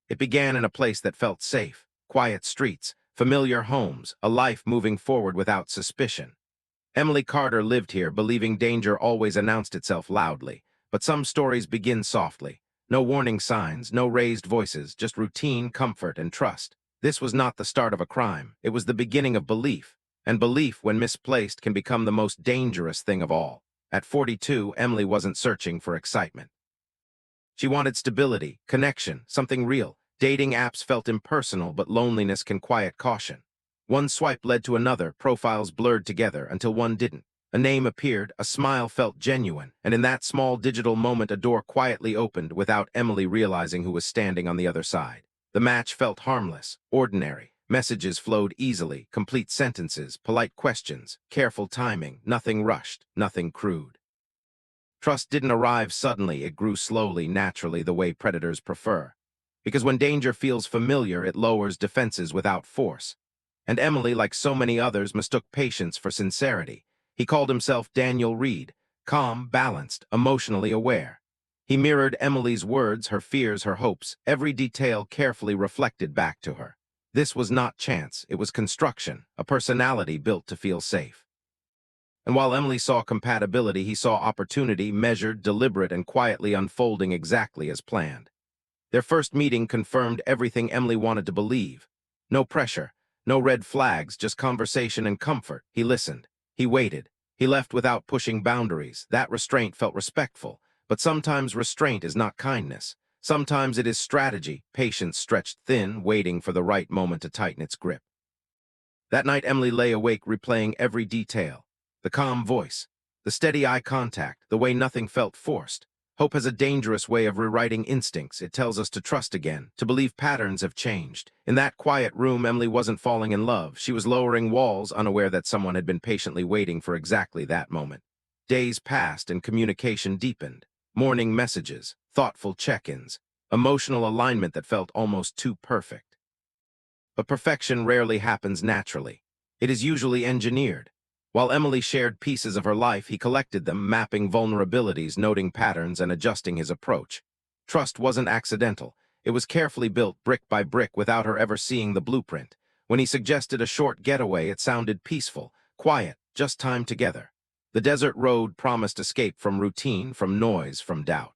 It began in a place that felt safe, quiet streets, familiar homes, a life moving forward without suspicion. Emily Carter lived here, believing danger always announced itself loudly, but some stories begin softly. No warning signs, no raised voices, just routine, comfort, and trust. This was not the start of a crime. It was the beginning of belief, and belief, when misplaced, can become the most dangerous thing of all. At 42, Emily wasn't searching for excitement. She wanted stability, connection, something real. Dating apps felt impersonal, but loneliness can quiet caution. One swipe led to another, profiles blurred together until one didn't. A name appeared, a smile felt genuine, and in that small digital moment a door quietly opened without Emily realizing who was standing on the other side. The match felt harmless, ordinary. Messages flowed easily, complete sentences, polite questions, careful timing, nothing rushed, nothing crude. Trust didn't arrive suddenly, it grew slowly, naturally, the way predators prefer. Because when danger feels familiar, it lowers defenses without force. And Emily, like so many others, mistook patience for sincerity. He called himself Daniel Reed, calm, balanced, emotionally aware. He mirrored Emily's words, her fears, her hopes, every detail carefully reflected back to her. This was not chance, it was construction, a personality built to feel safe. And while Emily saw compatibility, he saw opportunity, measured, deliberate, and quietly unfolding exactly as planned. Their first meeting confirmed everything Emily wanted to believe. No pressure, no red flags, just conversation and comfort. He listened. He waited. He left without pushing boundaries. That restraint felt respectful. But sometimes restraint is not kindness. Sometimes it is strategy, patience stretched thin, waiting for the right moment to tighten its grip. That night, Emily lay awake, replaying every detail. The calm voice, the steady eye contact, the way nothing felt forced. Hope has a dangerous way of rewriting instincts. It tells us to trust again, to believe patterns have changed. In that quiet room, Emily wasn't falling in love. She was lowering walls, unaware that someone had been patiently waiting for exactly that moment. Days passed and communication deepened. Morning messages, thoughtful check-ins, emotional alignment that felt almost too perfect. But perfection rarely happens naturally. It is usually engineered. While Emily shared pieces of her life, he collected them, mapping vulnerabilities, noting patterns, and adjusting his approach. Trust wasn't accidental. It was carefully built, brick by brick, without her ever seeing the blueprint. When he suggested a short getaway, it sounded peaceful, quiet, just time together. The desert road promised escape from routine, from noise, from doubt.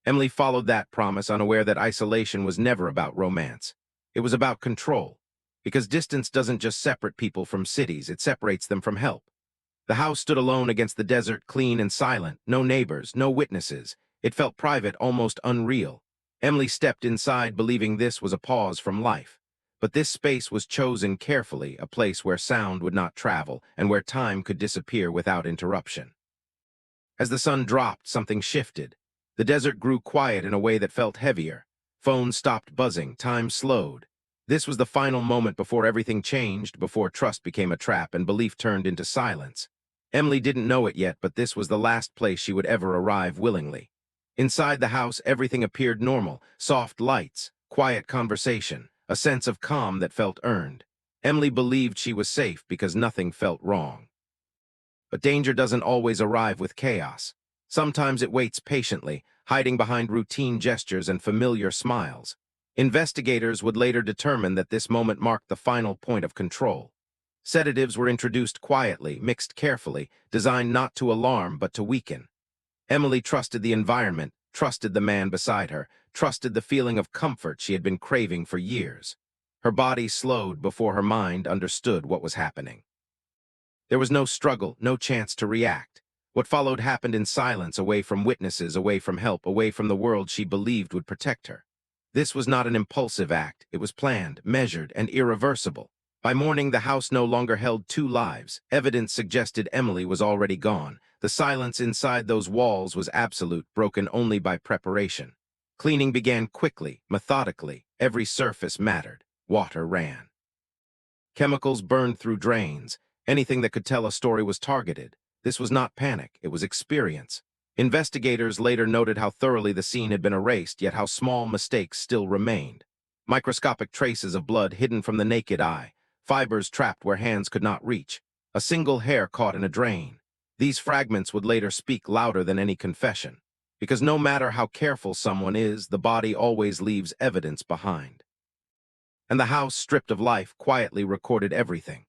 Emily followed that promise, unaware that isolation was never about romance. It was about control. Because distance doesn't just separate people from cities, it separates them from help. The house stood alone against the desert, clean and silent, no neighbors, no witnesses. It felt private, almost unreal. Emily stepped inside, believing this was a pause from life. But this space was chosen carefully, a place where sound would not travel and where time could disappear without interruption. As the sun dropped, something shifted. The desert grew quiet in a way that felt heavier. Phones stopped buzzing, time slowed. This was the final moment before everything changed, before trust became a trap and belief turned into silence. Emily didn't know it yet, but this was the last place she would ever arrive willingly. Inside the house, everything appeared normal. Soft lights, quiet conversation, a sense of calm that felt earned. Emily believed she was safe because nothing felt wrong. But danger doesn't always arrive with chaos. Sometimes it waits patiently, hiding behind routine gestures and familiar smiles. Investigators would later determine that this moment marked the final point of control. Sedatives were introduced quietly, mixed carefully, designed not to alarm but to weaken. Emily trusted the environment, trusted the man beside her, trusted the feeling of comfort she had been craving for years. Her body slowed before her mind understood what was happening. There was no struggle, no chance to react. What followed happened in silence, away from witnesses, away from help, away from the world she believed would protect her. This was not an impulsive act. It was planned, measured, and irreversible. By morning, the house no longer held two lives. Evidence suggested Emily was already gone. The silence inside those walls was absolute, broken only by preparation. Cleaning began quickly, methodically. Every surface mattered. Water ran. Chemicals burned through drains. Anything that could tell a story was targeted. This was not panic, it was experience. Investigators later noted how thoroughly the scene had been erased, yet how small mistakes still remained. Microscopic traces of blood hidden from the naked eye, fibers trapped where hands could not reach, a single hair caught in a drain. These fragments would later speak louder than any confession. Because no matter how careful someone is, the body always leaves evidence behind. And the house, stripped of life, quietly recorded everything.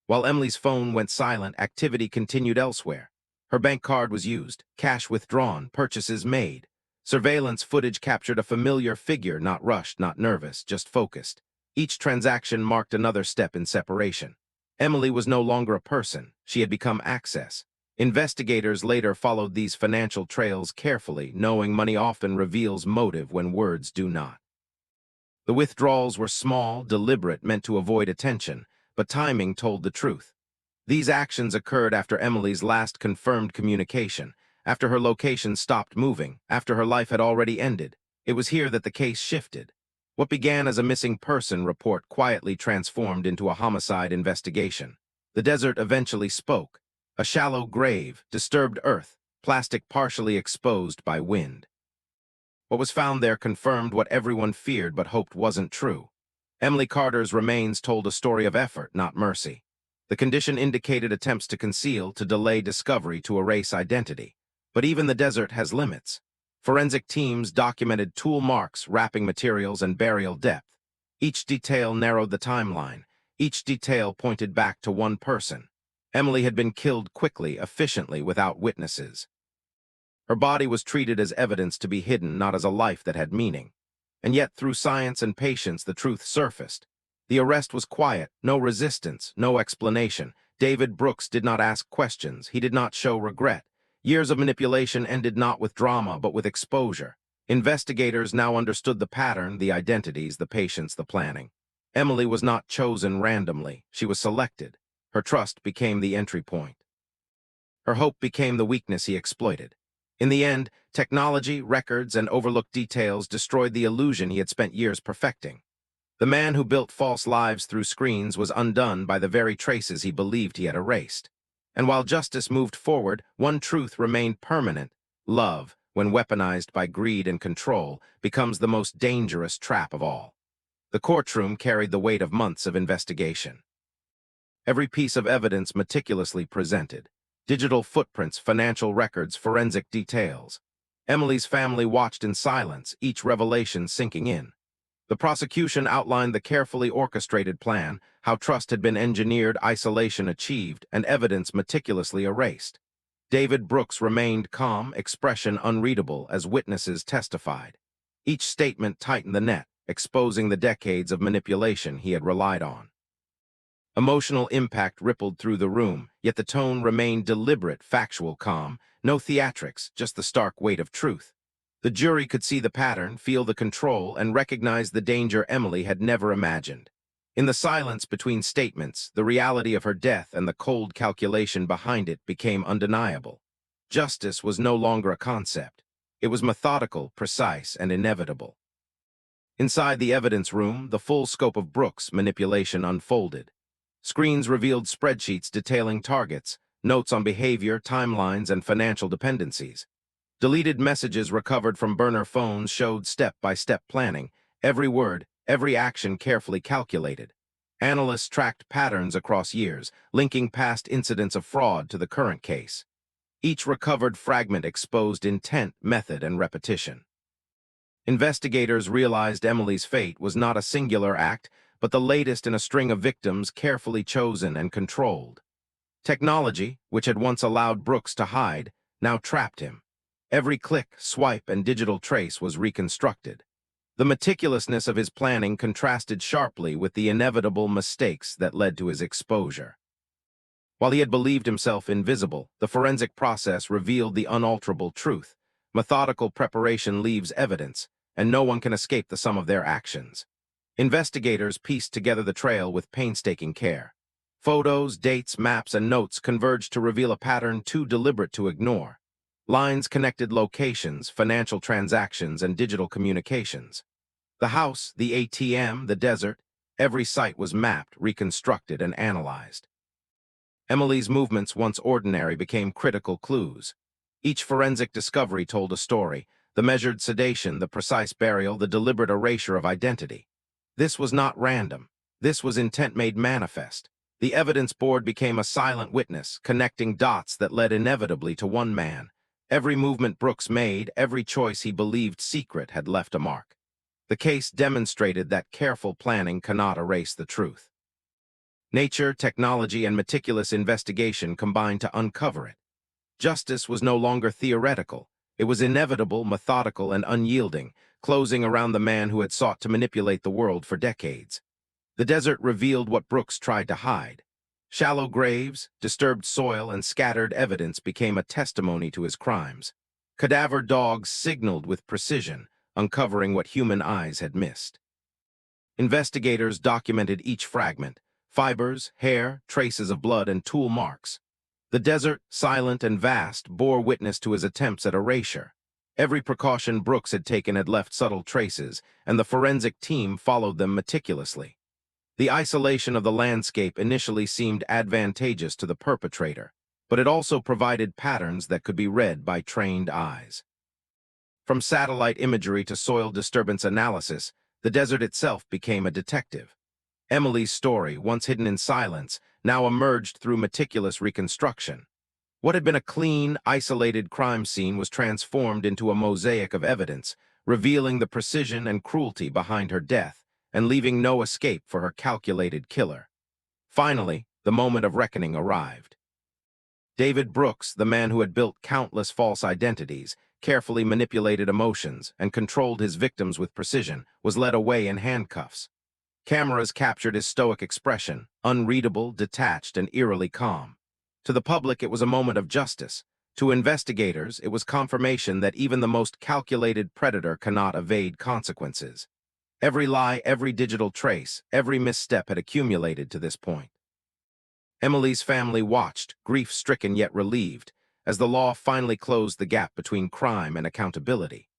While Emily's phone went silent, activity continued elsewhere. Her bank card was used, cash withdrawn, purchases made. Surveillance footage captured a familiar figure, not rushed, not nervous, just focused. Each transaction marked another step in separation. Emily was no longer a person. She had become access. Investigators later followed these financial trails carefully, knowing money often reveals motive when words do not. The withdrawals were small, deliberate, meant to avoid attention, but timing told the truth. These actions occurred after Emily's last confirmed communication, after her location stopped moving, after her life had already ended. It was here that the case shifted. What began as a missing person report quietly transformed into a homicide investigation. The desert eventually spoke. A shallow grave, disturbed earth, plastic partially exposed by wind. What was found there confirmed what everyone feared but hoped wasn't true. Emily Carter's remains told a story of effort, not mercy. The condition indicated attempts to conceal, to delay discovery, to erase identity. But even the desert has limits. Forensic teams documented tool marks, wrapping materials, and burial depth. Each detail narrowed the timeline. Each detail pointed back to one person. Emily had been killed quickly, efficiently, without witnesses. Her body was treated as evidence to be hidden, not as a life that had meaning. And yet, through science and patience, the truth surfaced. The arrest was quiet, no resistance, no explanation. David Brooks did not ask questions. He did not show regret. Years of manipulation ended not with drama, but with exposure. Investigators now understood the pattern, the identities, the patience, the planning. Emily was not chosen randomly. She was selected. Her trust became the entry point. Her hope became the weakness he exploited. In the end, technology, records, and overlooked details destroyed the illusion he had spent years perfecting. The man who built false lives through screens was undone by the very traces he believed he had erased. And while justice moved forward, one truth remained permanent. Love, when weaponized by greed and control, becomes the most dangerous trap of all. The courtroom carried the weight of months of investigation. Every piece of evidence meticulously presented. Digital footprints, financial records, forensic details. Emily's family watched in silence, each revelation sinking in. The prosecution outlined the carefully orchestrated plan, how trust had been engineered, isolation achieved, and evidence meticulously erased. David Brooks remained calm, expression unreadable, as witnesses testified. Each statement tightened the net, exposing the decades of manipulation he had relied on. Emotional impact rippled through the room, yet the tone remained deliberate, factual, calm. No theatrics, just the stark weight of truth. The jury could see the pattern, feel the control, and recognize the danger Emily had never imagined. In the silence between statements, the reality of her death and the cold calculation behind it became undeniable. Justice was no longer a concept. It was methodical, precise, and inevitable. Inside the evidence room, the full scope of Brooks' manipulation unfolded. Screens revealed spreadsheets detailing targets, notes on behavior, timelines, and financial dependencies. Deleted messages recovered from burner phones showed step-by-step planning, every word, every action carefully calculated. Analysts tracked patterns across years, linking past incidents of fraud to the current case. Each recovered fragment exposed intent, method, and repetition. Investigators realized Emily's fate was not a singular act, but the latest in a string of victims carefully chosen and controlled. Technology, which had once allowed Brooks to hide, now trapped him. Every click, swipe, and digital trace was reconstructed. The meticulousness of his planning contrasted sharply with the inevitable mistakes that led to his exposure. While he had believed himself invisible, the forensic process revealed the unalterable truth. Methodical preparation leaves evidence, and no one can escape the sum of their actions. Investigators pieced together the trail with painstaking care. Photos, dates, maps, and notes converged to reveal a pattern too deliberate to ignore. Lines connected locations, financial transactions, and digital communications. The house, the ATM, the desert, every site was mapped, reconstructed, and analyzed. Emily's movements, once ordinary, became critical clues. Each forensic discovery told a story: the measured sedation, the precise burial, the deliberate erasure of identity. This was not random. This was intent made manifest. The evidence board became a silent witness, connecting dots that led inevitably to one man, Every movement Brooks made, every choice he believed secret had left a mark. The case demonstrated that careful planning cannot erase the truth. Nature, technology, and meticulous investigation combined to uncover it. Justice was no longer theoretical. It was inevitable, methodical, and unyielding, closing around the man who had sought to manipulate the world for decades. The desert revealed what Brooks tried to hide. Shallow graves, disturbed soil, and scattered evidence became a testimony to his crimes. Cadaver dogs signaled with precision, uncovering what human eyes had missed. Investigators documented each fragment: fibers, hair, traces of blood, and tool marks. The desert, silent and vast, bore witness to his attempts at erasure. Every precaution Brooks had taken had left subtle traces, and the forensic team followed them meticulously. The isolation of the landscape initially seemed advantageous to the perpetrator, but it also provided patterns that could be read by trained eyes. From satellite imagery to soil disturbance analysis, the desert itself became a detective. Emily's story, once hidden in silence, now emerged through meticulous reconstruction. What had been a clean, isolated crime scene was transformed into a mosaic of evidence, revealing the precision and cruelty behind her death, and leaving no escape for her calculated killer. Finally, the moment of reckoning arrived. David Brooks, the man who had built countless false identities, carefully manipulated emotions, and controlled his victims with precision, was led away in handcuffs. Cameras captured his stoic expression, unreadable, detached, and eerily calm. To the public, it was a moment of justice. To investigators, it was confirmation that even the most calculated predator cannot evade consequences. Every lie, every digital trace, every misstep had accumulated to this point. Emily's family watched, grief-stricken yet relieved, as the law finally closed the gap between crime and accountability.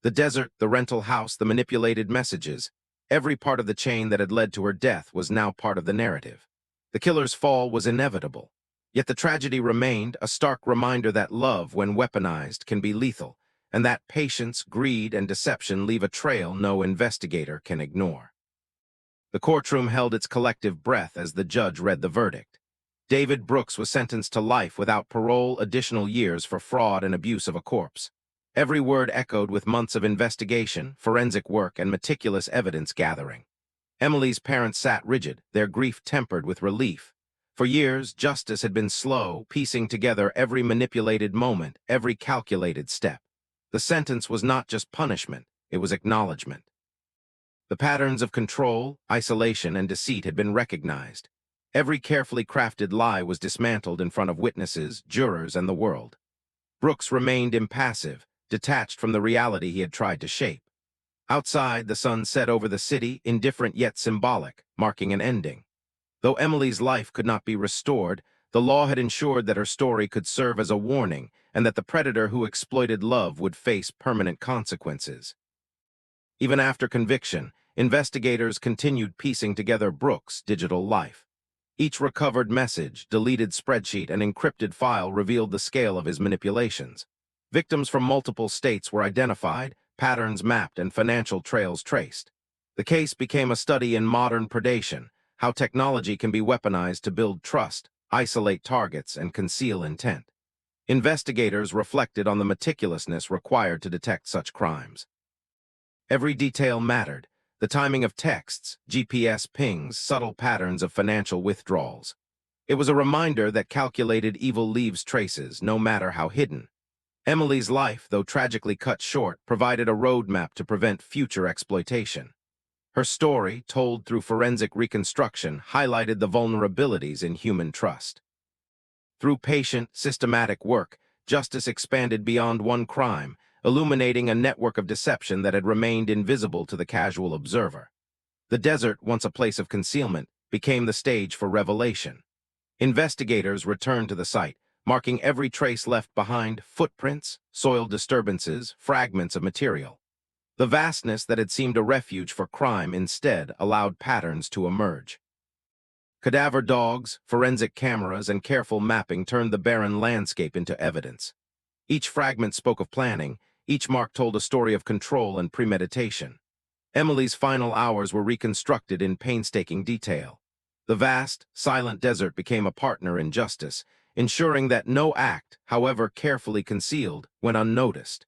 The desert, the rental house, the manipulated messages, every part of the chain that had led to her death was now part of the narrative. The killer's fall was inevitable. Yet the tragedy remained, a stark reminder that love, when weaponized, can be lethal, and that patience, greed, and deception leave a trail no investigator can ignore. The courtroom held its collective breath as the judge read the verdict. David Brooks was sentenced to life without parole, additional years for fraud and abuse of a corpse. Every word echoed with months of investigation, forensic work, and meticulous evidence gathering. Emily's parents sat rigid, their grief tempered with relief. For years, justice had been slow, piecing together every manipulated moment, every calculated step. The sentence was not just punishment, it was acknowledgement. The patterns of control, isolation, and deceit had been recognized. Every carefully crafted lie was dismantled in front of witnesses, jurors, and the world. Brooks remained impassive, detached from the reality he had tried to shape. Outside, the sun set over the city, indifferent yet symbolic, marking an ending. Though Emily's life could not be restored, the law had ensured that her story could serve as a warning and that the predator who exploited love would face permanent consequences. Even after conviction, investigators continued piecing together Brooks' digital life. Each recovered message, deleted spreadsheet, and encrypted file revealed the scale of his manipulations. Victims from multiple states were identified, patterns mapped, and financial trails traced. The case became a study in modern predation, how technology can be weaponized to build trust, isolate targets, and conceal intent. Investigators reflected on the meticulousness required to detect such crimes. Every detail mattered: the timing of texts, GPS pings, subtle patterns of financial withdrawals. It was a reminder that calculated evil leaves traces, no matter how hidden. Emily's life, though tragically cut short, provided a roadmap to prevent future exploitation. Her story, told through forensic reconstruction, highlighted the vulnerabilities in human trust. Through patient, systematic work, justice expanded beyond one crime, illuminating a network of deception that had remained invisible to the casual observer. The desert, once a place of concealment, became the stage for revelation. Investigators returned to the site, marking every trace left behind: footprints, soil disturbances, fragments of material. The vastness that had seemed a refuge for crime instead allowed patterns to emerge. Cadaver dogs, forensic cameras, and careful mapping turned the barren landscape into evidence. Each fragment spoke of planning, each mark told a story of control and premeditation. Emily's final hours were reconstructed in painstaking detail. The vast, silent desert became a partner in justice, ensuring that no act, however carefully concealed, went unnoticed.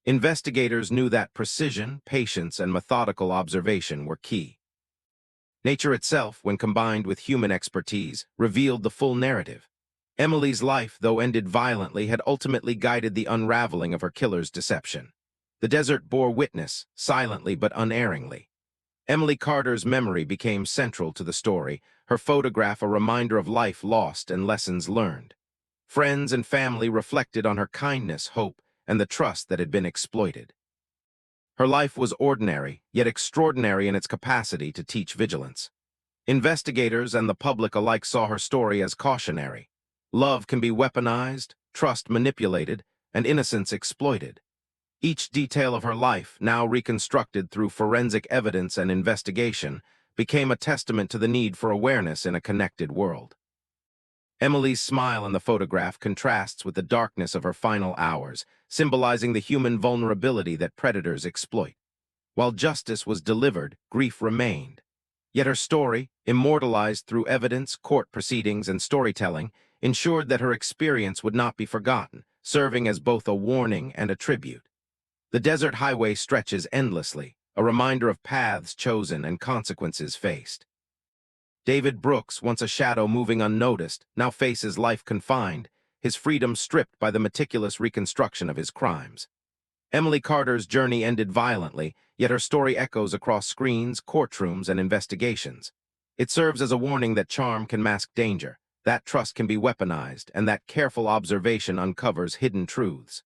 Investigators knew that precision, patience, and methodical observation were key. Nature itself, when combined with human expertise, revealed the full narrative. Emily's life, though ended violently, had ultimately guided the unraveling of her killer's deception. The desert bore witness, silently but unerringly. Emily Carter's memory became central to the story, her photograph a reminder of life lost and lessons learned. Friends and family reflected on her kindness, hope, and the trust that had been exploited. Her life was ordinary, yet extraordinary in its capacity to teach vigilance. Investigators and the public alike saw her story as cautionary. Love can be weaponized, trust manipulated, and innocence exploited. Each detail of her life, now reconstructed through forensic evidence and investigation, became a testament to the need for awareness in a connected world. Emily's smile in the photograph contrasts with the darkness of her final hours, symbolizing the human vulnerability that predators exploit. While justice was delivered, grief remained. Yet her story, immortalized through evidence, court proceedings, and storytelling, ensured that her experience would not be forgotten, serving as both a warning and a tribute. The desert highway stretches endlessly, a reminder of paths chosen and consequences faced. David Brooks, once a shadow moving unnoticed, now faces life confined, his freedom stripped by the meticulous reconstruction of his crimes. Emily Carter's journey ended violently, yet her story echoes across screens, courtrooms, and investigations. It serves as a warning that charm can mask danger, that trust can be weaponized, and that careful observation uncovers hidden truths.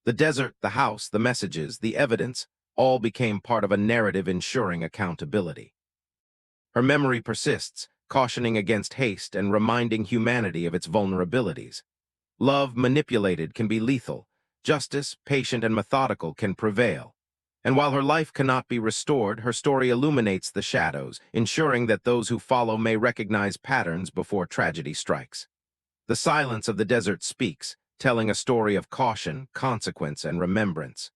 The desert, the house, the messages, the evidence, all became part of a narrative ensuring accountability. Her memory persists, cautioning against haste and reminding humanity of its vulnerabilities. Love manipulated can be lethal. Justice, patient and methodical, can prevail. And while her life cannot be restored, her story illuminates the shadows, ensuring that those who follow may recognize patterns before tragedy strikes. The silence of the desert speaks, telling a story of caution, consequence, and remembrance.